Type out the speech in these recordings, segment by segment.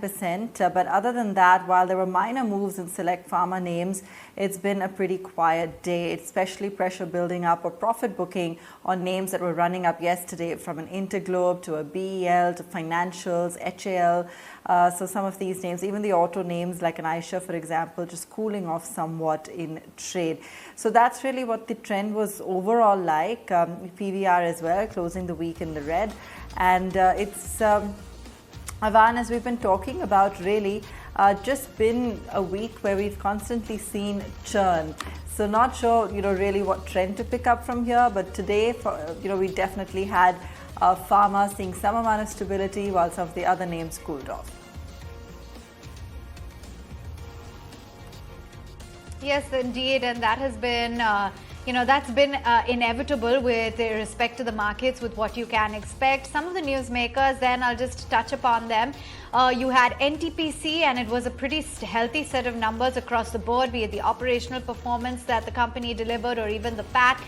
But other than that, while there were minor moves in select pharma names, it's been a pretty quiet day, especially pressure building up or profit booking on names that were running up yesterday, from an Interglobe to a BEL to financials, HAL. So some of these names, even the auto names like an Aisha, for example, just cooling off somewhat in trade. So that's really what the trend was overall like. PVR as well, closing the week in the red. And it's Avan, as we've been talking about, really just been a week where we've constantly seen churn. So not sure, really what trend to pick up from here. But today, we definitely had pharma seeing some amount of stability while some of the other names cooled off. Yes, indeed, and that has been, that's been inevitable with respect to the markets, with what you can expect. Some of the newsmakers, then I'll just touch upon them. You had NTPC, and it was a pretty healthy set of numbers across the board, be it the operational performance that the company delivered or even the PAT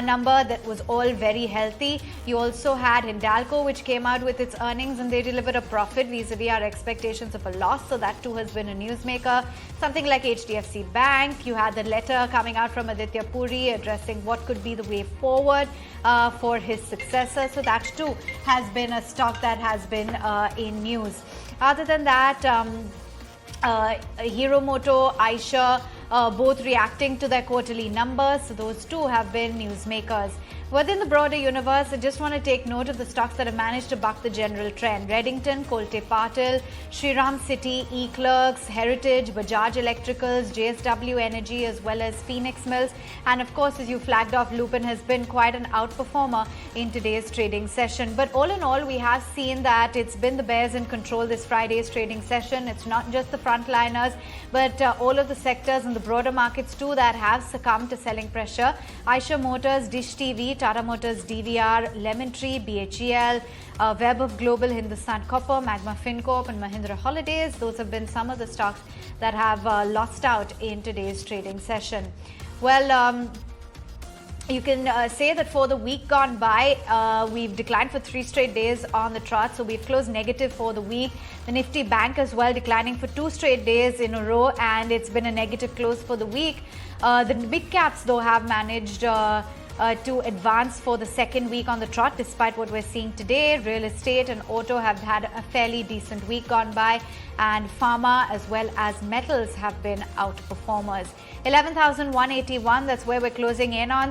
number that was all very healthy. You also had Hindalco, which came out with its earnings and they delivered a profit vis-a-vis our expectations of a loss. So that too has been a newsmaker. Something like HDFC Bank, you had the letter coming out from Aditya Puri addressing what could be the way forward for his successor. So that too has been a stock that has been in news. Other than that, Hero Moto, Aisha, both reacting to their quarterly numbers. So those two have been newsmakers. Within the broader universe, I just want to take note of the stocks that have managed to buck the general trend. Reddington, Kolte Patil, Shriram City, E-Clerks, Heritage, Bajaj Electricals, JSW Energy, as well as Phoenix Mills. And of course, as you flagged off, Lupin has been quite an outperformer in today's trading session. But all in all, we have seen that it's been the bears in control this Friday's trading session. It's not just the frontliners, but all of the sectors and the broader markets too that have succumbed to selling pressure. Aisha Motors, Dish TV, Tata Motors, DVR, Lemon Tree, BHEL, Web of Global, Hindustan Copper, Magma Fincorp and Mahindra Holidays. Those have been some of the stocks that have lost out in today's trading session. Well, you can say that for the week gone by, we've declined for 3 straight days on the trot. So we've closed negative for the week. The Nifty Bank as well declining for 2 straight days in a row, and it's been a negative close for the week. The big caps, though, have managed to advance for the second week on the trot, despite what we're seeing today. Real estate and auto have had a fairly decent week gone by, and pharma as well as metals have been outperformers. 11,181, that's where we're closing in on.